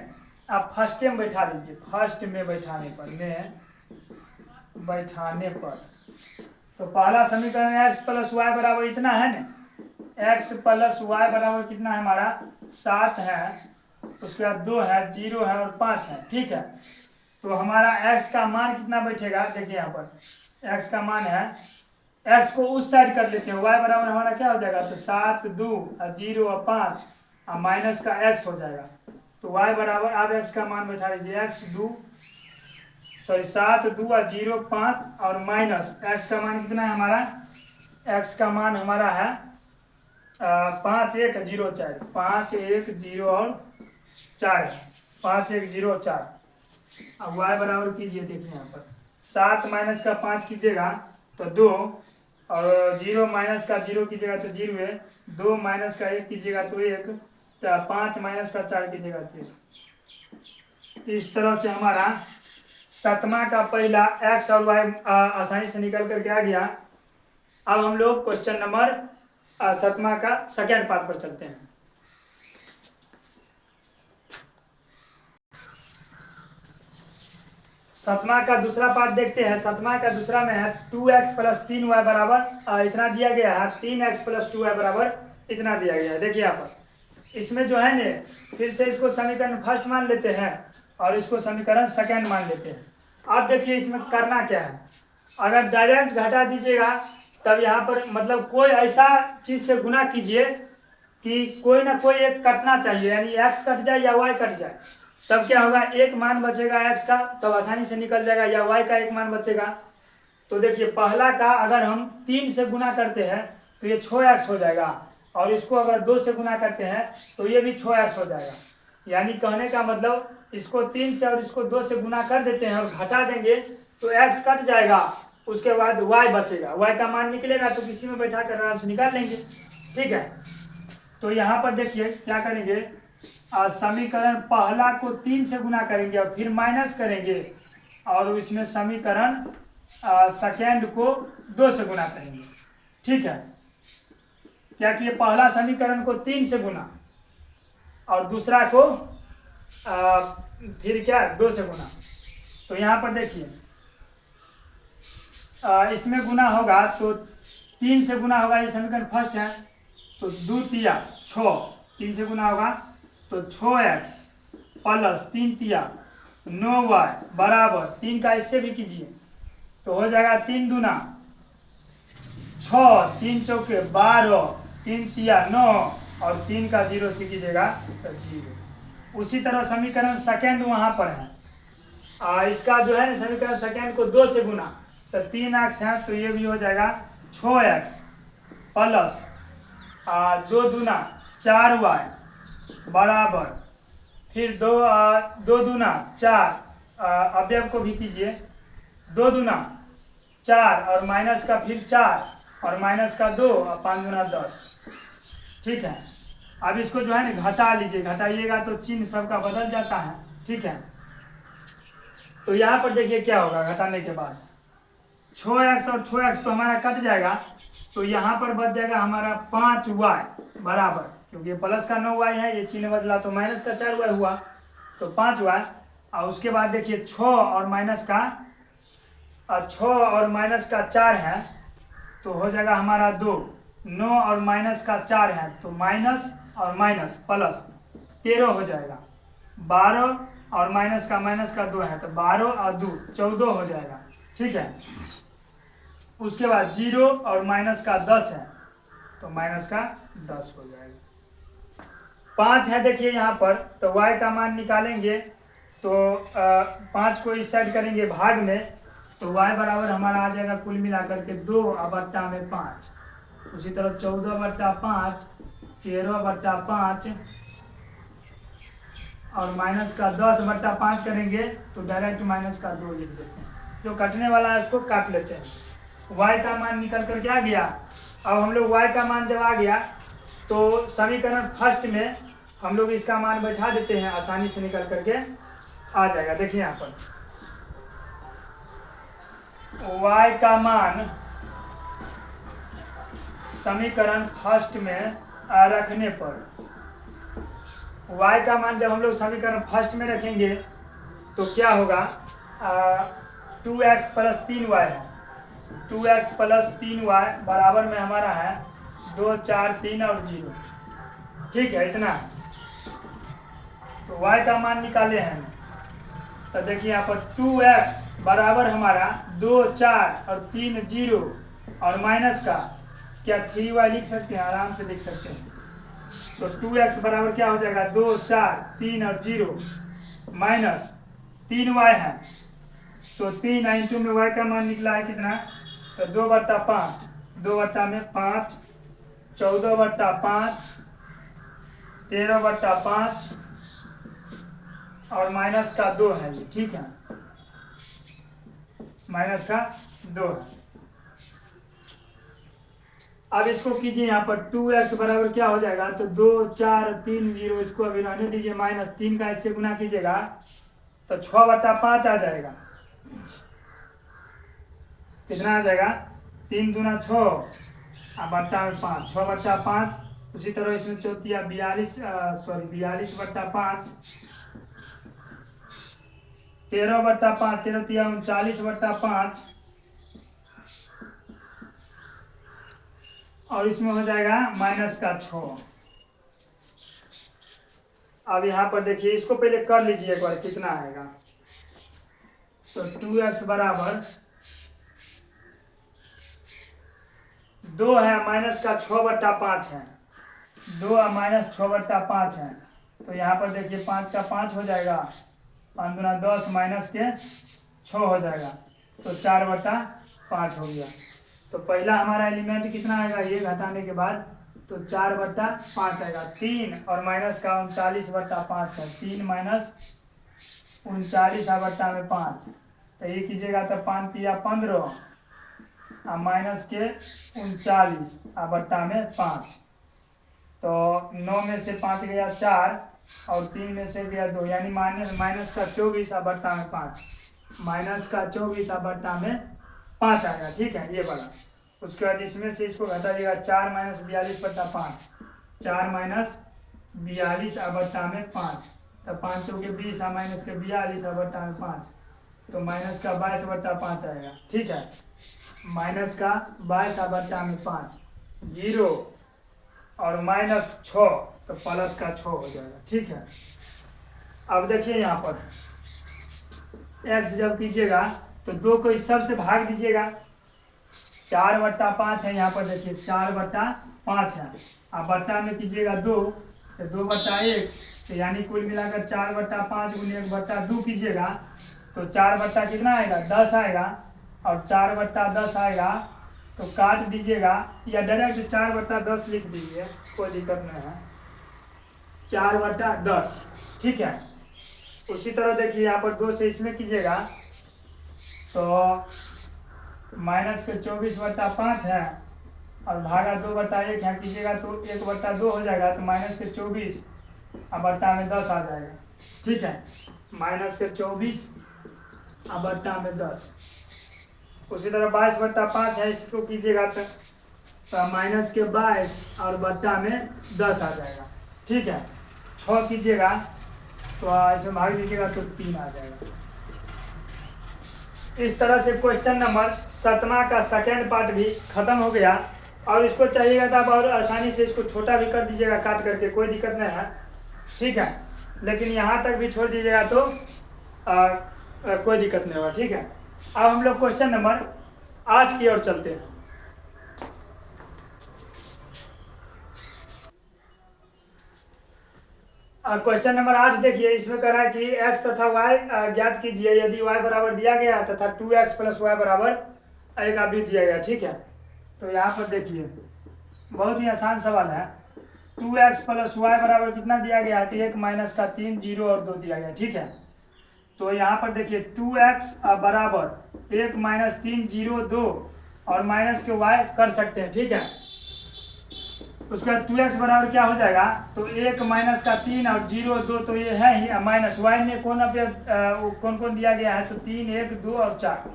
आप फर्स्ट में बैठा दीजिए। फर्स्ट में बैठाने पर तो पहला समीकरण x प्लस वाई बराबर इतना है ना, x प्लस वाई बराबर कितना है हमारा 7 है, उसके बाद 2 है, 0 है और 5 है। ठीक है, तो हमारा x का मान कितना बैठेगा, देखिए यहाँ पर x का मान है, x को उस साइड कर लेते हैं, y बराबर हमारा क्या हो जाएगा, तो 7 2 0 और 5 और माइनस का x हो जाएगा। तो y बराबर आप x का मान बैठा लीजिए, 7 2 0 5 और माइनस x का मान कितना है हमारा, x का मान हमारा है 5 1 0 4, 5 1 0 और 4 है, 5 1 0 4। अब y बराबर कीजिए, देखिए यहाँ पर 7 माइनस का 5 कीजिएगा तो 2, और 0 माइनस का 0 कीजिएगा तो 0 है, 2 माइनस का 1 कीजिएगा तो 1, 5 माइनस का 4 कीजिएगा तो 1। इस तरह से हमारा सतमा का पहला x और y आसानी से निकल करके आ गया। अब हम लोग क्वेश्चन नंबर सतमा का सेकेंड पार्ट पर चलते हैं। सतमा का दूसरा पार्ट देखते हैं। सतमा का दूसरा में है 2x प्लस 3y बराबर इतना दिया गया है, 3x प्लस 2y बराबर इतना दिया गया है। देखिए यहाँ पर इसमें जो है ने, फिर से इसको समीकरण फर्स्ट मान लेते हैं और इसको समीकरण सेकेंड मान लेते हैं। अब देखिए इसमें करना क्या है, अगर डायरेक्ट घटा दीजिएगा तब यहाँ पर मतलब कोई ऐसा चीज़ से गुना कीजिए कि कोई ना कोई एक कटना चाहिए, यानी x कट जाए या y कट जाए, तब क्या होगा, एक मान बचेगा x का, तब आसानी से निकल जाएगा, या y का एक मान बचेगा। तो देखिए पहला का अगर हम 3 से गुना करते हैं तो ये 6x हो जाएगा, और इसको अगर 2 से गुना करते हैं तो ये भी 6x हो जाएगा। यानी कहने का मतलब इसको 3 से और इसको 2 से गुना कर देते हैं और घटा देंगे तो x कट जाएगा, उसके बाद y बचेगा, y का मान निकलेगा तो किसी में बैठा कर आराम से निकाल लेंगे। ठीक है, तो यहाँ पर देखिए क्या करेंगे, समीकरण पहला को 3 से गुना करेंगे और फिर माइनस करेंगे, और इसमें समीकरण सेकेंड को 2 से गुना करेंगे। ठीक है, क्या कि पहला समीकरण को 3 से गुना और दूसरा को फिर क्या 2 से गुना। तो यहाँ पर देखिए इसमें गुना होगा तो 3 से गुना होगा, ये समीकरण फर्स्ट है, तो 2 तिया 6, 3 से गुना होगा तो 6x प्लस 3 तिया 9y बराबर 3 का इससे भी कीजिए तो हो जाएगा 3 दूना 6, 3 चौके 12, 3 तिया 9 और 3 का 0 से कीजिएगा तो 0। उसी तरह समीकरण सेकेंड वहाँ पर है, इसका जो है ना समीकरण सेकेंड को 2 से गुना तो 3x है, तो ये भी हो जाएगा 6x प्लस 2 दूना 4y बराबर फिर 2 दूना 4, अवयव को भी कीजिए, 2 दूना 4 और माइनस का फिर 4 और माइनस का 2 और 5 दूना 10। ठीक है, अब इसको जो है ना घटा लीजिए, घटाइएगा तो चिन्ह सबका बदल जाता है। ठीक है, तो यहाँ पर देखिए क्या होगा, घटाने के बाद 6x और 6x तो हमारा कट जाएगा, तो यहाँ पर बच जाएगा हमारा 5y बराबर, क्योंकि प्लस का 9y है, ये चिन्ह बदला तो माइनस का 4y हुआ, तो 5y। और उसके बाद देखिए 6 और माइनस का 4 है, तो हो जाएगा हमारा 2, 9 और माइनस का 4 है, तो माइनस और माइनस प्लस 13 हो जाएगा, 12 और माइनस का 2 है, तो 12 और 2 14 हो जाएगा। ठीक है, उसके बाद 0 और माइनस का 10 है, तो माइनस का 10 हो जाएगा। 5 है देखिए यहाँ पर, तो y का मान निकालेंगे तो 5 को इस साइड करेंगे भाग में, तो y बराबर हमारा आ जाएगा कुल मिलाकर के 2/5। उसी तरह 14/5, 13/5 और माइनस का 10/5 करेंगे तो डायरेक्ट माइनस का 2 लिख देते हैं, जो कटने वाला है उसको काट लेते हैं। y का मान निकल करके आ गया। अब हम लोग y का मान जब आ गया तो समीकरण फर्स्ट में हम लोग इसका मान बैठा देते हैं, आसानी से निकल करके आ जाएगा। देखिए यहाँ पर y का मान समीकरण फर्स्ट में रखने पर, y का मान जब हम लोग समीकरण फर्स्ट में रखेंगे तो क्या होगा, 2x प्लस 3y है, 2x प्लस 3y बराबर में हमारा है 2, 4, 3 और 0। ठीक है, इतना। तो y का मान निकाले हैं। तो देखिए यहाँ पर 2x बराबर हमारा 2, 4 और 3 0 और माइनस का क्या 3y लिख सकते हैं, आराम से लिख सकते हैं। तो 2x बराबर क्या हो जाएगा 2, 4, 3 और 0 माइनस 3y है। तो 3 इंटू में y का मान निकला है कितना, तो 2/5, 2/5, 14/5, 13/5 और माइनस का 2 है ये। ठीक है, माइनस का 2 है। अब इसको कीजिए यहाँ पर 2x बराबर क्या हो जाएगा, तो 2, 4, 3 0, इसको अभी रहने दीजिए, माइनस 3 का इससे गुना कीजिएगा तो 6/5 आ जाएगा। कितना आ जाएगा, 3 दूना 6 और बट्टा में 5, 6/5। उसी तरह इसमें चौथिया 42/5, 13/5, 13 तिया 39/5 और इसमें हो जाएगा माइनस का 6। अब यहाँ पर देखिए, इसको पहले कर लीजिए एक बार कितना आएगा। तो 2x बराबर 2 है, माइनस का 6/5 है, 2 और माइनस 6/5 है। तो यहाँ पर देखिए 5 का 5 हो जाएगा, 5 दूना 10 माइनस के 6 हो जाएगा, तो 4/5 हो गया। तो पहला हमारा एलिमेंट कितना आएगा ये घटाने के बाद, तो 4/5 आएगा। 3 और माइनस का 39/5 है, 3 माइनस 39/5। तो ये कीजिएगा तो 5 तिया 15 और माइनस के 39/5। तो 9 में से 5 गया 4 और 3 में से गया 2, यानी माइनस का 24/5, माइनस का 24/5 आएगा। ठीक है, ये वाला। उसके बाद इसमें से इसको घटाइएगा, 4 माइनस 42/5, 4 माइनस 42/5, तो 5 चौके 20 और माइनस के 42/5, तो माइनस का 22/5 आएगा। ठीक है, माइनस का 22/5, 0 और माइनस 6, तो प्लस का 6 हो जाएगा। ठीक है, अब देखिए यहाँ पर x जब कीजिएगा तो 2 को इस सब से भाग दीजिएगा, 4/5 है, यहाँ पर देखिए 4/5 है। अब बट्टा में कीजिएगा 2, तो 2/1, तो यानी कुल मिलाकर 4/5 गुने 1/2 कीजिएगा तो 4 कितना आएगा 10 आएगा, और 4/10 आएगा तो काट दीजिएगा या डायरेक्ट 4/10 लिख दीजिए, कोई दिक्कत नहीं है, 4/10। ठीक है, उसी तरह देखिए यहाँ पर 2 से इसमें कीजिएगा तो माइनस के 24/5 है और भागा 2/1 है, कीजिएगा तो 1/2 हो जाएगा, तो माइनस के 24 और बट्टा में 10 आ जाएगा। ठीक है, माइनस के 24 और बट्टा में 10। उसी तरह 22/5 है, इसको कीजिएगा तो माइनस के 22 और बट्टा में 10 आ जाएगा। ठीक है, 6 कीजिएगा तो इसमें भाग दीजिएगा तो 3 आ जाएगा। इस तरह से क्वेश्चन नंबर 7वां का सेकेंड पार्ट भी खत्म हो गया। और इसको चाहिएगा तो आप और आसानी से इसको छोटा भी कर दीजिएगा काट करके, कोई दिक्कत नहीं है। ठीक है, लेकिन यहाँ तक भी छोड़ दीजिएगा तो कोई दिक्कत नहीं होगा। ठीक है, अब हम लोग क्वेश्चन नंबर 8 की ओर चलते हैं। क्वेश्चन नंबर 8 देखिए, इसमें कह रहा है कि x तथा y ज्ञात कीजिए यदि y बराबर दिया गया तथा 2x प्लस y बराबर 1 का भी दिया गया। ठीक है, तो यहाँ पर देखिए बहुत ही आसान सवाल है। 2x प्लस y बराबर कितना दिया गया है, तो 1 माइनस का 3, 0 और 2 दिया गया। ठीक है, तो यहाँ पर देखिए 2x बराबर 1 माइनस 3, 0, 2 और माइनस के y कर सकते हैं। ठीक है, उसके बाद 2x बराबर क्या हो जाएगा, तो 1 माइनस का 3 और 0, 2 तो ये है ही, माइनस y में कौन कौन दिया गया है, तो 3, 1, 2 और 4।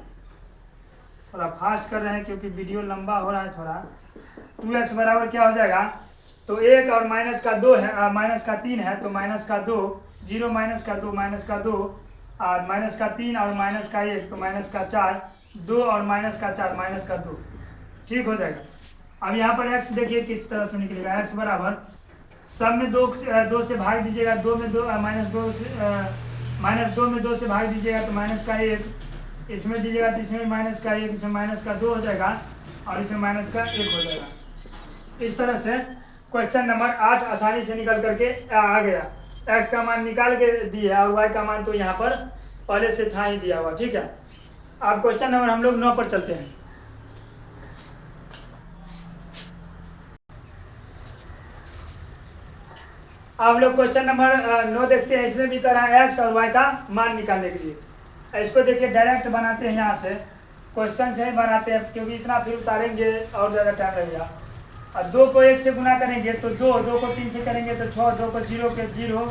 थोड़ा फास्ट कर रहे हैं क्योंकि वीडियो लंबा हो रहा है थोड़ा। 2x बराबर क्या हो जाएगा, तो 1 और माइनस का 2 है, माइनस का 3 है, तो माइनस का 2, 0 माइनस का 2, माइनस का 2 और माइनस का 3 और माइनस का 1, तो माइनस का 4 2 और माइनस का 4 माइनस का 2, ठीक हो जाएगा। अब यहाँ पर x देखिए किस तरह से निकलेगा। x बराबर सब में 2 से भाग दीजिएगा, 2 में 2 -2 में 2 से भाग दीजिएगा तो माइनस का 1, इसमें दीजिएगा तो इसमें माइनस का 1, इसमें माइनस का 2 हो जाएगा और इसमें माइनस का 1 हो जाएगा। इस तरह से क्वेश्चन नंबर 8 आसानी से निकल करके आ गया। x का मान निकाल के दिया और y का मान तो यहाँ पर पहले से था ही दिया हुआ, ठीक है। अब क्वेश्चन नंबर हम लोग 9 पर चलते हैं। अब लोग क्वेश्चन नंबर 9 देखते हैं। इसमें भी करा है x और y का मान निकालने के लिए। इसको देखिए डायरेक्ट बनाते हैं, यहाँ से क्वेश्चन से ही बनाते हैं क्योंकि इतना फिर उतारेंगे और ज़्यादा टाइम लगेगा। और 2 को 1 से गुना करेंगे तो 2, 2 को 3 से करेंगे तो 6, 2 को 0 के 0,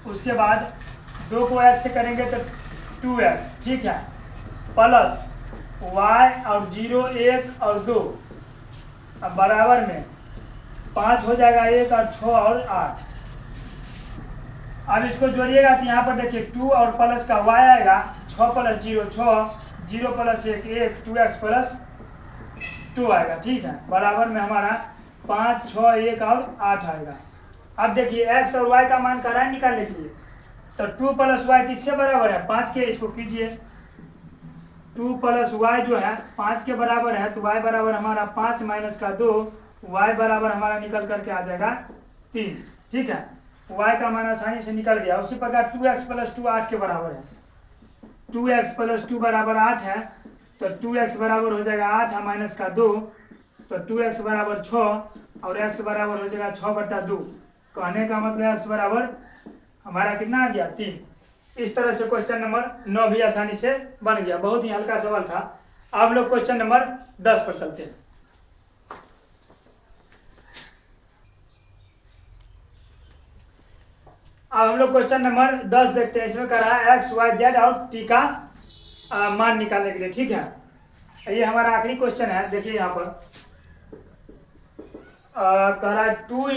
उसके बाद 2 को x से करेंगे तो 2x, ठीक है, प्लस y और 0 1 और 2, अब बराबर में 5 हो जाएगा, 1 और 6 और 8। अब इसको जोड़िएगा तो यहाँ पर देखिए 2 और प्लस का y आएगा, 6 प्लस 0 6, 0 प्लस 1 1, 2x प्लस 2 आएगा, ठीक है। बराबर में हमारा 5 6 1 और 8 आएगा। अब देखिए x और y का मान कर रहा है निकालने के लिए, तो 2 प्लस y किसके बराबर है? 5 के। इसको कीजिए, 2 प्लस y जो है 5 के बराबर है, तो y बराबर हमारा 5 माइनस का 2, y बराबर हमारा निकल करके आ जाएगा 3, ठीक है। y का मान आसानी से निकल गया। उसी प्रकार 2x प्लस 2 8 के बराबर है, 2x प्लस 2 बराबर 8 है, तो 2x बराबर हो जाएगा 8 माइनस का 2, तो 2x बराबर 6 और x बराबर हो जाएगा 6/2। कहने का मतलब x बराबर हमारा कितना आ गया? 3। इस तरह से क्वेश्चन नंबर 9 भी आसानी से बन गया। बहुत ही हल्का सवाल था। अब लोग क्वेश्चन नंबर 10 पर चलते हैं। अब हम लोग क्वेश्चन नंबर 10 देखते हैं। इसमें कह रहा है x y z और t का मान निकालने के लिए, ठीक है। ये हमारा आखिरी क्वेश्चन है। देखिए यहाँ पर कह रहा है 2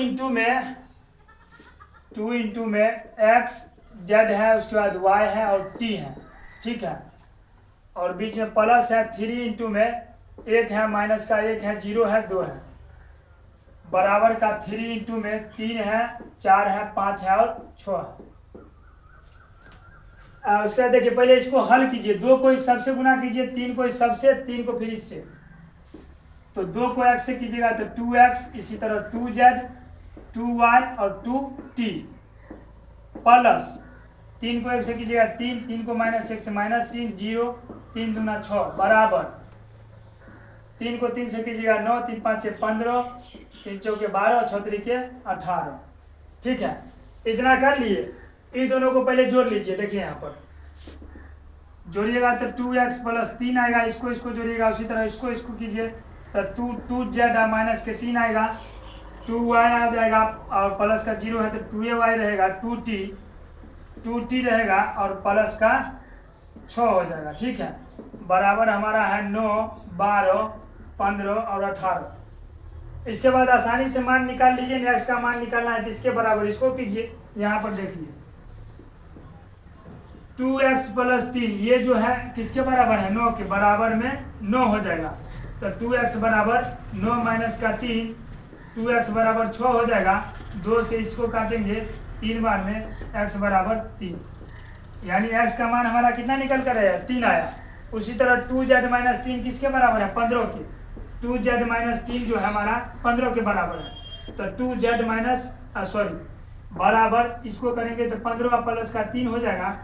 इंटू में x z है, उसके बाद y है और t है, ठीक है। और बीच में प्लस है, 3 इंटू में 1 है, माइनस का 1 है, 0 है, 2 है, बराबर का 3 इंटू में 3 है, 4 है, 5 है और 6 है। उसके बाद देखिए पहले इसको हल कीजिए। 2 को इस सबसे गुना कीजिए, 3 को इस सबसे, 3 को फिर इससे। तो 2 को x से कीजिएगा तो 2x, इसी तरह 2z, 2y और 2t, प्लस 3 को 1 से कीजिएगा 3, 3 को माइनस 1 से माइनस 3, 0, 3 दूना 6, बराबर 3 को 3 से कीजिएगा 9, 3 5 15, 3 चौके 12, 6 त्रिके 18, ठीक है। इतना कर लिए। इन दोनों को पहले जोड़ लीजिए। देखिए यहाँ पर जोड़िएगा तो 2x प्लस 3 आएगा, इसको जोड़िएगा, उसी तरह इसको कीजिए तो 2z माइनस के 3 आएगा, 2y आ जाएगा और प्लस का 0 है तो 2ay रहेगा, 2t रहेगा और प्लस का 6 हो जाएगा, ठीक है। बराबर हमारा है 9, 12, 15 और 18। इसके बाद आसानी से मान निकाल लीजिए। x का मान निकालना है तो इसके बराबर इसको कीजिए। यहाँ पर देखिए 2x प्लस 3, ये जो है किसके बराबर है? 9 के। बराबर में 9 हो जाएगा, तो 2x बराबर 9 माइनस का 3, 2x बराबर 6 हो जाएगा। 2 से इसको काटेंगे 3 बार में, x बराबर 3, यानी x का मान हमारा कितना निकल कर आया? 3 आया। उसी तरह 2z माइनस 3 किसके बराबर है? 15 के। 2z माइनस 3 जो है हमारा 15 के बराबर है, तो 2z माइनस बराबर इसको करेंगे तो 15 प्लस का 3 हो जाएगा,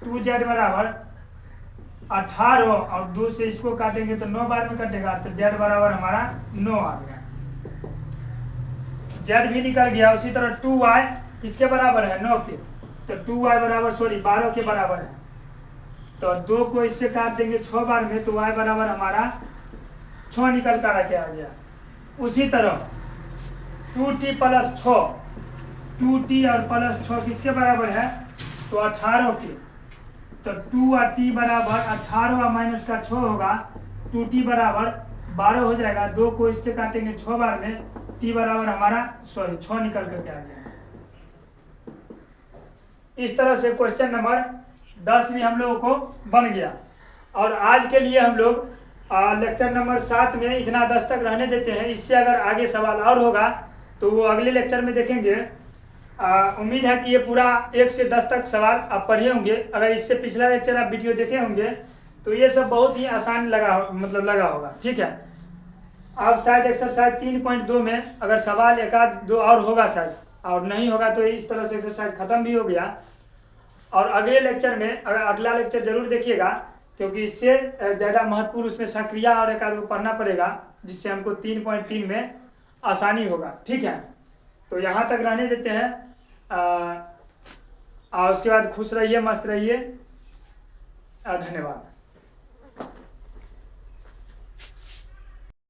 2z बराबर 18 और 2 से इसको काटेंगे तो 9 बार में कटेगा, तो z बराबर हमारा 9 आ गया। z भी निकल गया। उसी तरह 2y किसके बराबर है? 9 के, तो 2y बराबर 12 के बराबर है, तो 2 को इससे काट देंगे 6 बार में, तो y बराबर हमारा 6 निकल कर आ गया। उसी तरह 2t प्लस 6, 2t और प्लस 6 किसके बराबर है? तो 18 के, तो 2 और t बराबर 18 और माइनस का 6 होगा, 2t बराबर 12 हो जाएगा। 2 को इससे काटेंगे 6 बार में, t बराबर हमारा 6 निकल करके आ गया। इस तरह से क्वेश्चन नंबर 10 भी हम लोगों को बन गया। और आज के लिए हम लोग लेक्चर नंबर 7 में इतना 10 तक रहने देते हैं। इससे अगर आगे सवाल और होगा तो वो अगले लेक्चर में देखेंगे। उम्मीद है कि ये पूरा 1 से 10 तक सवाल आप पढ़े होंगे। अगर इससे पिछला लेक्चर आप वीडियो देखे होंगे तो ये सब बहुत ही आसान लगा होगा। ठीक है, अब शायद एक्सरसाइज 3.2 में अगर सवाल एक आध दो और होगा शायद, और नहीं होगा तो इस तरह से एक्सरसाइज खत्म भी हो गया। और अगले लेक्चर में अगला लेक्चर जरूर देखिएगा, क्योंकि इससे ज़्यादा महत्वपूर्ण उसमें सक्रिया और एक आध को पढ़ना पड़ेगा, जिससे हमको 3.3 में आसानी होगा। ठीक है, तो यहाँ तक रहने देते हैं। और उसके बाद खुश रहिए, मस्त रहिए। धन्यवाद।